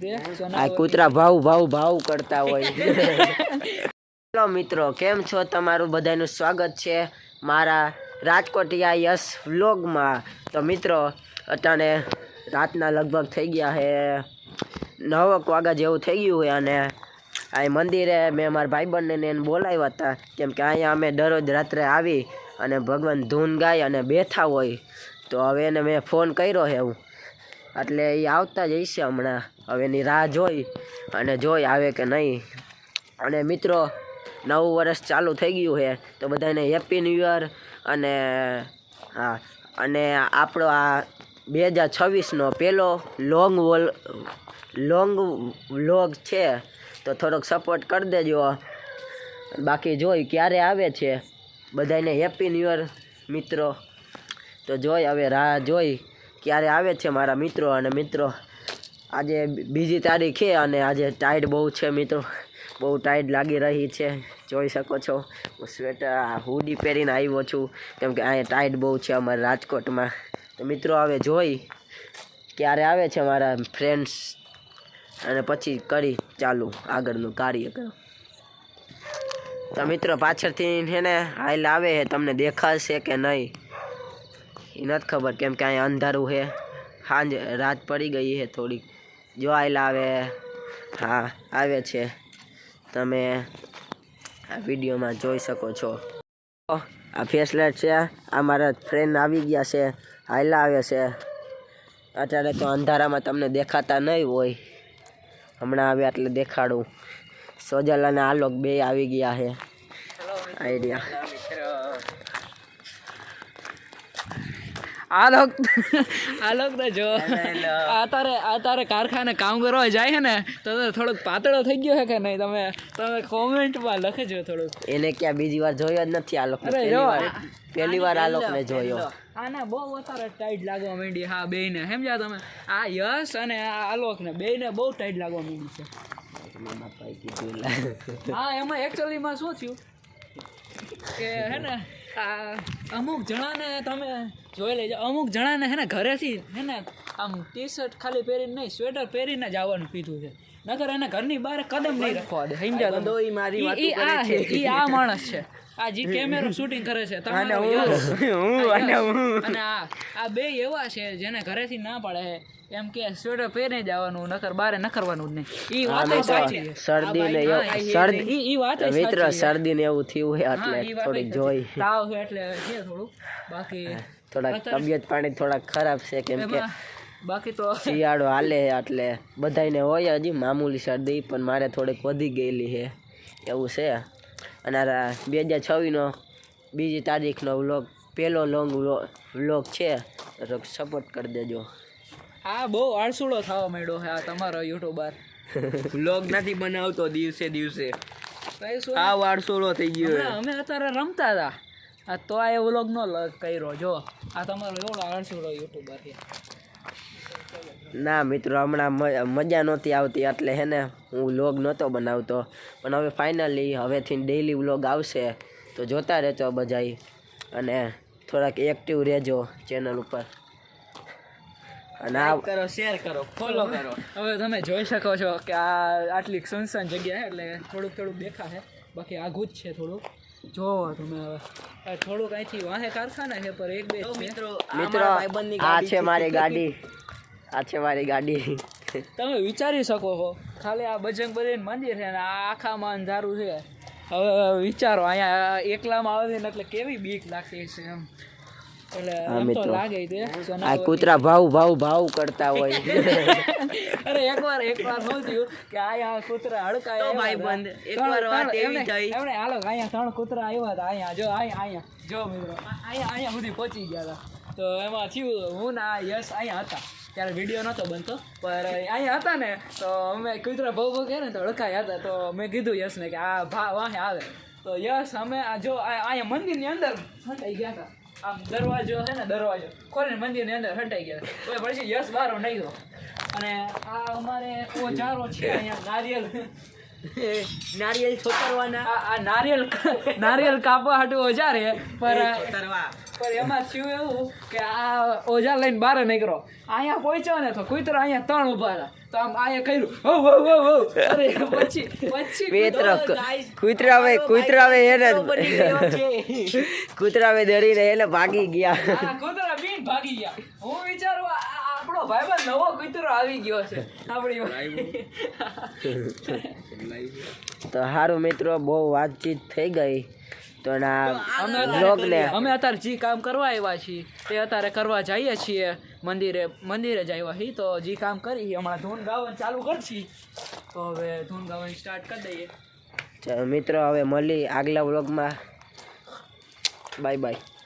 આ કૂતરા ભાવ ભાવ ભાવ કરતા હોય. હેલો મિત્રો, કેમ છો? તમારું બધાનું સ્વાગત છે મારા રાજકોટિયા યસ વ્લોગમાં. તો મિત્રો, અત્યારે રાતના લગભગ થઈ ગયા છે 9 વાગ્યા જેવું થઈ ગયું હોય, અને આ મંદિરે મેં મારા ભાઈબંધને એને બોલાવ્યા હતા, કેમ કે અહીંયા અમે દરરોજ રાત્રે આવી અને ભગવાન ધૂન ગાય અને બેઠા હોય. તો હવે એને મેં ફોન કર્યો છે એવું, એટલે એ આવતા જ હશે હમણાં. હવે એની રાહ જોઈ આવે કે નહીં. અને મિત્રો, નવું વર્ષ ચાલુ થઈ ગયું છે, તો બધાને હેપી ન્યૂ યર. અને હા, અને આપણો આ 2026નો પહેલો લોંગ વ્લોગ છે, તો થોડોક સપોર્ટ કરી દેજો. બાકી જોઈ ક્યારે આવે છે. બધાને હેપી ન્યૂ યર મિત્રો. તો હવે રાહ જોઈ ક્યારે આવે છે મારા મિત્રો. અને મિત્રો, આજે 2 તારીખ છે અને આજે ટાઈડ બહુ છે મિત્રો, બહુ ટાઈડ લાગી રહી છે. જોઈ શકો છો, હું સ્વેટર હુડી પહેરીને આવ્યો છું, કેમ કે અહીંયા ટાઈડ બહુ છે અમારા રાજકોટમાં. તો મિત્રો, હવે જોઈ ક્યારે આવે છે મારા ફ્રેન્ડ્સ, અને પછી કરી ચાલુ આગળનું કાર્ય કરો. તો મિત્રો, પાછળથી છે ને હાલ આવે છે, તમને દેખાશે કે નહીં એ નથી ખબર, કેમ કે અહીંયા અંધારું છે, સાંજ રાત પડી ગઈ છે થોડીક. જો હાલ આવે, હા આવે છે, તમે આ વિડીયોમાં જોઈ શકો છો. આ ફેસલાઇટ છે, આ મારા ફ્રેન્ડ આવી ગયા છે, હાઈલા આવે છે. અત્યારે તો અંધારામાં તમને દેખાતા નહીં હોય, હમણાં આવે એટલે દેખાડું. સોજલ અને આલોક બે આવી ગયા છે. આઈડિયા આલોક તો જો તારે કારખાને કામ કરવા જાય છે ને, તો થોડોક પાતળો થઈ ગયો છે કે નહીં, તમે કોમેન્ટમાં લખજો થોડુંક. એને ક્યાં બીજી વાર જોયો જ નથી આલોક, પહેલી વાર આલોકને જોયો. આને બહુ વધારે ટાઈટ લાગવા માંડી. હા, બેયને સમજ્યા તમે? આ યશ અને આ આલોકને બેયને બહુ ટાઈટ લાગવા માંડી છે. હા, એમાં એકચ્યુઅલીમાં શું થયું કે હે ને, અમુક જણાને તમે જોઈ લેજો, અમુક જણાને હે ને ઘરેથી હે ને આમ ટી-શર્ટ ખાલી પહેરીને નહીં, સ્વેટર પહેરીને જ આવવાનું કીધું છે, નકર એને ઘરની બહાર કદમ નહીં રાખવા દે. સમજ્યા તમે? ઈ આ માણસ છે, આ જે કેમેરો શૂટિંગ કરે છે, અને આ બે એવા છે જેને ઘરેથી ના પાડે છે એમ કે સ્વેટર પહેરી જવાનું, નકર બારે ન કરવાનું જ નહીં. ઈ વાત સાચી છે. શરદી ને એવું થયું હોય એટલે થોડીક જોઈ તાવ છે એટલે છે થોડું, બાકી થોડાક તબિયત પાણી થોડાક ખરાબ છે, કેમ કે બાકી તો શિયાળો હાલે એટલે બધાને હોય હજી મામૂલી શરદી, પણ મારે થોડીક વધી ગયેલી છે એવું છે. અને 2026નો 2 તારીખનો વ્લોગ, પહેલો લોંગ વ્લોગ છે, તો સપોર્ટ કરી દેજો. હા, બહુ આળસુડો થવા માંડ્યો છે આ તમારો યુટ્યુબર. વ્લોગ નથી બનાવતો દિવસે આવ આળસુડો થઈ ગયો. અમે અત્યારે રમતા હતા, તો આ વ્લોગ નો કર્યો. જો આ તમારો એવડો આળસુડો યુટ્યુબર છે. ના મિત્રો, હમણાં મજા નહોતી આવતી એટલે હે ને હું વ્લોગ નહોતો બનાવતો, પણ હવે ફાઇનલી હવેથી ડેઈલી વ્લોગ આવશે, તો જોતા રહેજો બધાય, અને થોડાક એક્ટિવ રહેજો ચેનલ ઉપર, અને કરો, શેર કરો, ફોલો કરો. હવે તમે જોઈ શકો છો કે આ આટલી સુનસાન જગ્યા છે એટલે થોડુંક દેખાશે, બાકી આઘું જ છે થોડુંક. જોવો તમે હવે થોડુંક અહીંથી વાહે કારખાના છે, પર 1-2 મિત્રો આ છે મારી ગાડી. તમે વિચારી શકો છો, ખાલી આ બજરંગબલીનું મંદિર છે ને આ આખામાં અંધારું છે. હવે વિચારો, અહીંયા એકલામાં આવે ને એટલે કેવી બીક લાગતી છે એમ. આ કૂતરા ભાવ કરતા હોય. અરે એકવાર શું થયું કે અહીંયા કૂતરા હડકાયા, હાલો અહીંયા 3 કૂતરા આવ્યા હતા. અહીંયા જો મિત્રો, અહીંયા સુધી પહોંચી ગયા હતા. તો એમાં થયું, હું ના યશ અહીંયા હતા ત્યારે વિડીયો નહોતો બનતો, પણ અહીંયા હતા ને, તો અમે કૂતરા ભાવ કહે ને તો હડકાયા હતા. તો મેં કીધું યશને કે આ વાહે આવે, તો યશ અમે જો અહીંયા મંદિરની અંદર હટાઈ ગયા હતા. આમ દરવાજો છે ને, દરવાજો ખોલીને મંદિરની અંદર હટાઈ ગયા. તો પછી યશ બહાર નીકળ્યો, અને આ અમારે ઓજારો છે અહીંયા, નારિયેલ છોતરવાના. આ નારિયેલ કાપવા હાટું ઓજાર છે, પર પણ એમાં થયું એવું કે આ ઓજા લઈને બહાર નીકળો અહીંયા પહોંચ્યો ને તો કૂતરો અહીંયા 3 ઊભા હતા તો આમ અહીંયા કર્યું હો હો હો હો અરે પછી મિત્રો કૂતરાવે એને કૂતરાવે ડરીને એને ભાગી ગયા આ કૂતરા બીન ભાગી ગયા હું વિચારું આપણો ભાઈબંધ નવો કૂતરો આવી ગયો છે આપણી તો સારું મિત્રો બહુ વાતચીત થઈ ગઈ તો અમે અત્યારે જે કામ કરવા આવ્યા છીએ તે અત્યારે કરવા જઈએ છીએ મંદિરે જ આવ્યા છીએ તો જે કામ કરી હમણાં ધૂન ગાવાનું ચાલુ કરશી તો હવે ધૂન ગાવાનું સ્ટાર્ટ કરી દઈએ મિત્રો હવે મળી આગલા વ્લોગમાં બાય બાય